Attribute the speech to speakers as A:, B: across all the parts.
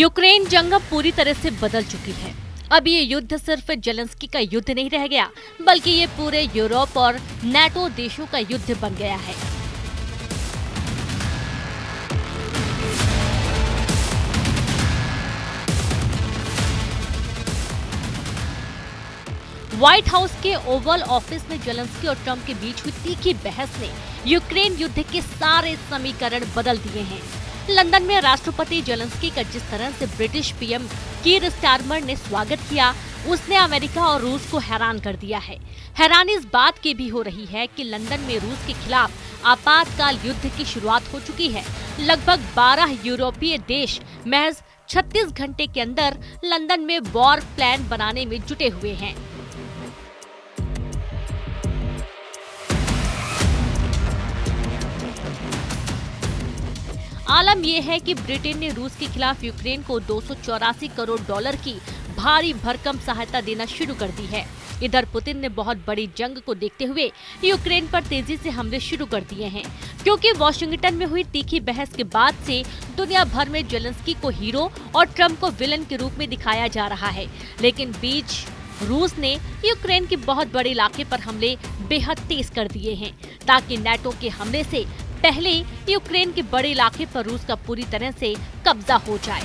A: Ukraine जंग अब पूरी तरह से बदल चुकी है। अब ये युद्ध सिर्फ जेलेंस्की का युद्ध नहीं रह गया, बल्कि ये पूरे यूरोप और नाटो देशों का युद्ध बन गया है। व्हाइट हाउस के ओवल ऑफिस में जेलेंस्की और ट्रंप के बीच हुई तीखी बहस ने यूक्रेन युद्ध के सारे समीकरण बदल दिए हैं। लंदन में राष्ट्रपति जेलेंस्की का जिस तरह से ब्रिटिश पीएम कीर स्टारमर ने स्वागत किया, उसने अमेरिका और रूस को हैरान कर दिया है। हैरानी इस बात की भी हो रही है कि लंदन में रूस के खिलाफ आपातकाल युद्ध की शुरुआत हो चुकी है। लगभग 12 यूरोपीय देश महज 36 घंटे के अंदर लंदन में वॉर प्लान बनाने में जुटे हुए हैं। आलम यह है कि ब्रिटेन ने रूस के खिलाफ यूक्रेन को 284 करोड़ डॉलर की भारी भरकम सहायता देना शुरू कर दी है। इधर पुतिन ने बहुत बड़ी जंग को देखते हुए यूक्रेन पर तेजी से हमले शुरू कर दिए हैं, क्योंकि वॉशिंगटन में हुई तीखी बहस के बाद से दुनिया भर में जेलेंस्की को हीरो और ट्रंप को विलन के रूप में दिखाया जा रहा है। लेकिन बीच रूस ने यूक्रेन के बहुत बड़े इलाके पर हमले बेहद तेज कर दिए हैं, ताकि नाटो के हमले से पहले यूक्रेन के बड़े इलाके पर रूस का पूरी तरह से कब्जा हो जाए।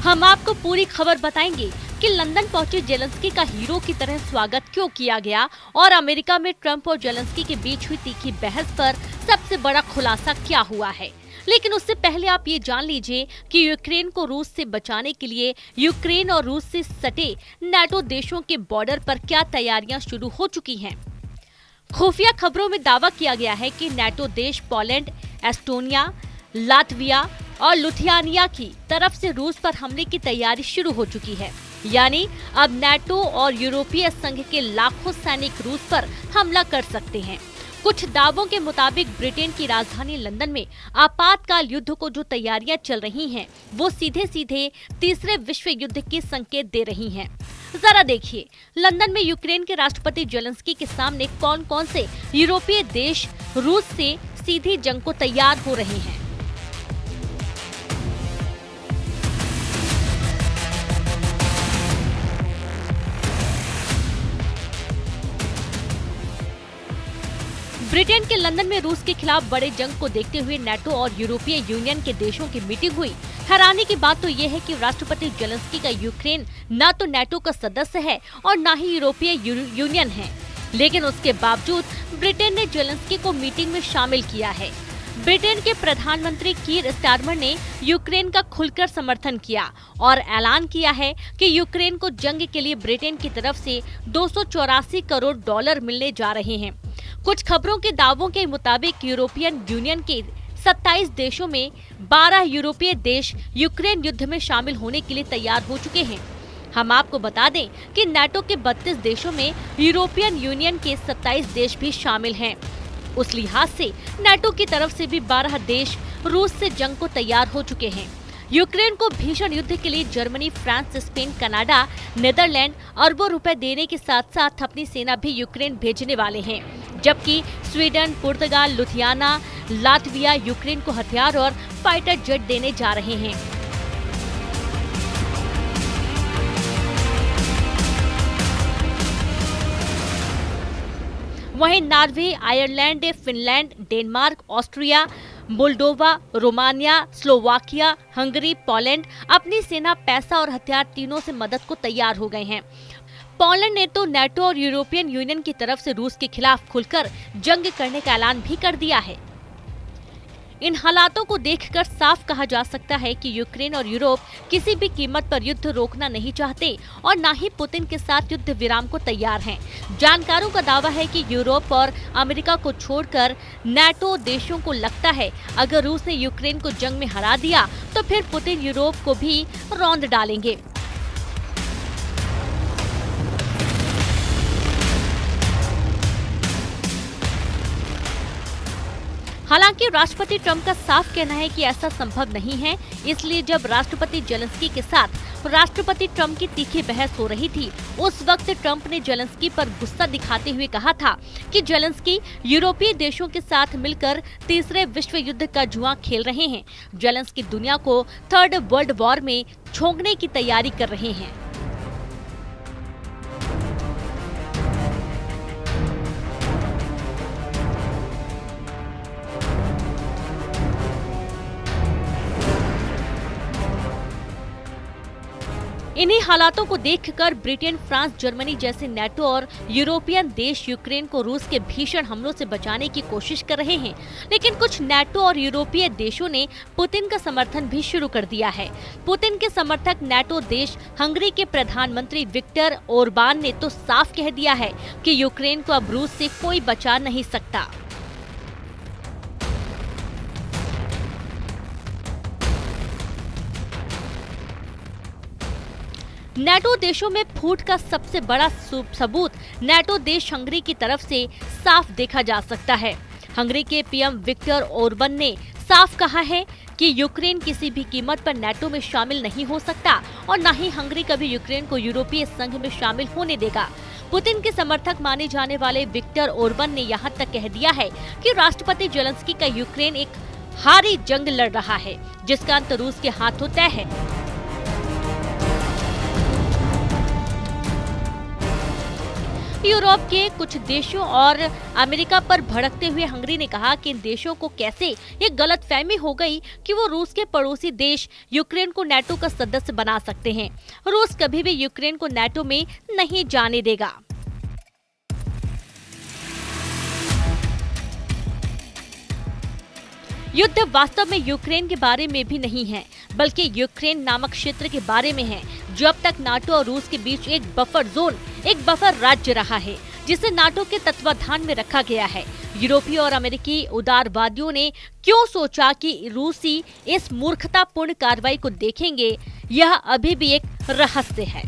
A: हम आपको पूरी खबर बताएंगे कि लंदन पहुंचे जेलेंस्की का हीरो की तरह स्वागत क्यों किया गया और अमेरिका में ट्रंप और जेलेंस्की के बीच हुई तीखी बहस पर सबसे बड़ा खुलासा क्या हुआ है। लेकिन उससे पहले आप ये जान लीजिए कि यूक्रेन को रूस से बचाने के लिए यूक्रेन और रूस से सटे नाटो देशों के बॉर्डर पर क्या तैयारियां शुरू हो चुकी हैं। खुफिया खबरों में दावा किया गया है कि नाटो देश पोलैंड, एस्टोनिया, लातविया और लिथुआनिया की तरफ से रूस पर हमले की तैयारी शुरू हो चुकी है। यानी अब नाटो और यूरोपीय संघ के लाखों सैनिक रूस पर हमला कर सकते हैं। कुछ दावों के मुताबिक ब्रिटेन की राजधानी लंदन में आपातकाल युद्ध को जो तैयारियां चल रही हैं, वो सीधे सीधे तीसरे विश्व युद्ध के संकेत दे रही हैं। जरा देखिए, लंदन में यूक्रेन के राष्ट्रपति जेलेंस्की के सामने कौन कौन से यूरोपीय देश रूस से सीधी जंग को तैयार हो रहे हैं। ब्रिटेन के लंदन में रूस के खिलाफ बड़े जंग को देखते हुए नाटो और यूरोपीय यूनियन के देशों की मीटिंग हुई। हैरानी की बात तो ये है कि राष्ट्रपति जेलेंस्की का यूक्रेन न तो नाटो का सदस्य है और न ही यूरोपीय यूनियन है, लेकिन उसके बावजूद ब्रिटेन ने जेलेंस्की को मीटिंग में शामिल किया है। ब्रिटेन के प्रधानमंत्री कीर स्टारमर ने यूक्रेन का खुलकर समर्थन किया और ऐलान किया है कि यूक्रेन को जंग के लिए ब्रिटेन की तरफ से 284 करोड़ डॉलर मिलने जा रहे हैं। कुछ खबरों के दावों के मुताबिक यूरोपियन यूनियन के 27 देशों में 12 यूरोपीय देश यूक्रेन युद्ध में शामिल होने के लिए तैयार हो चुके हैं। हम आपको बता दें कि नाटो के 32 देशों में यूरोपियन यूनियन के 27 देश भी शामिल हैं। उस लिहाज से नाटो की तरफ से भी 12 देश रूस से जंग को तैयार हो चुके हैं। यूक्रेन को भीषण युद्ध के लिए Germany, France, Spain, Canada, Netherland अरबों रुपए देने के साथ साथ अपनी सेना भी यूक्रेन भेजने वाले हैं, जबकि स्वीडन, पुर्तगाल, लिथुआनिया, लातविया यूक्रेन को हथियार और फाइटर जेट देने जा रहे हैं। वहीं Norway, Ireland, Finland, Denmark, Austria, Moldova, Romania, Slovakia, Hungary, Poland अपनी सेना, पैसा और हथियार तीनों से मदद को तैयार हो गए हैं। पोलैंड ने तो नाटो और यूरोपियन यूनियन की तरफ से रूस के खिलाफ खुलकर जंग करने का ऐलान भी कर दिया है। इन हालातों को देखकर साफ कहा जा सकता है कि यूक्रेन और यूरोप किसी भी कीमत पर युद्ध रोकना नहीं चाहते और न ही पुतिन के साथ युद्ध विराम को तैयार हैं। जानकारों का दावा है कि यूरोप और अमेरिका को छोड़कर नाटो देशों को लगता है अगर रूस ने यूक्रेन को जंग में हरा दिया तो फिर पुतिन यूरोप को भी रौंद डालेंगे। हालांकि राष्ट्रपति ट्रंप का साफ कहना है कि ऐसा संभव नहीं है। इसलिए जब राष्ट्रपति जेलेंस्की के साथ राष्ट्रपति ट्रंप की तीखी बहस हो रही थी, उस वक्त ट्रंप ने जेलेंस्की पर गुस्सा दिखाते हुए कहा था कि जेलेंस्की यूरोपीय देशों के साथ मिलकर तीसरे विश्व युद्ध का जुआ खेल रहे हैं। जेलेंस्की दुनिया को थर्ड वर्ल्ड वॉर में झोंकने की तैयारी कर रहे हैं। इन्हीं हालातों को देखकर ब्रिटेन, फ्रांस, जर्मनी जैसे नेटो और यूरोपियन देश यूक्रेन को रूस के भीषण हमलों से बचाने की कोशिश कर रहे हैं। लेकिन कुछ नेटो और यूरोपीय देशों ने पुतिन का समर्थन भी शुरू कर दिया है। पुतिन के समर्थक नेटो देश हंगरी के प्रधानमंत्री विक्टर ओरबान ने तो साफ कह दिया है कि यूक्रेन को अब रूस से कोई बचा नहीं सकता। नेटो देशों में फूट का सबसे बड़ा सबूत नेटो देश हंगरी की तरफ से साफ देखा जा सकता है। हंगरी के पीएम विक्टर ओरबान ने साफ कहा है कि यूक्रेन किसी भी कीमत पर नेटो में शामिल नहीं हो सकता और न ही हंगरी कभी यूक्रेन को यूरोपीय संघ में शामिल होने देगा। पुतिन के समर्थक माने जाने वाले विक्टर ओरबान ने यहाँ तक कह दिया है कि राष्ट्रपति जेलेंस्की का यूक्रेन एक हारी जंग लड़ रहा है, जिसका अंत रूस के हाथों तय है। यूरोप के कुछ देशों और अमेरिका पर भड़कते हुए हंगरी ने कहा कि इन देशों को कैसे ये गलतफहमी हो गई कि वो रूस के पड़ोसी देश यूक्रेन को नेटो का सदस्य बना सकते हैं। रूस कभी भी यूक्रेन को नेटो में नहीं जाने देगा। युद्ध वास्तव में यूक्रेन के बारे में भी नहीं है, बल्कि यूक्रेन नामक क्षेत्र के बारे में है, जो अब तक नाटो और रूस के बीच एक बफर जोन, एक बफर राज्य रहा है, जिसे नाटो के तत्वाधान में रखा गया है। यूरोपीय और अमेरिकी उदारवादियों ने क्यों सोचा कि रूसी इस मूर्खतापूर्ण कार्रवाई को देखेंगे, यह अभी भी एक रहस्य है।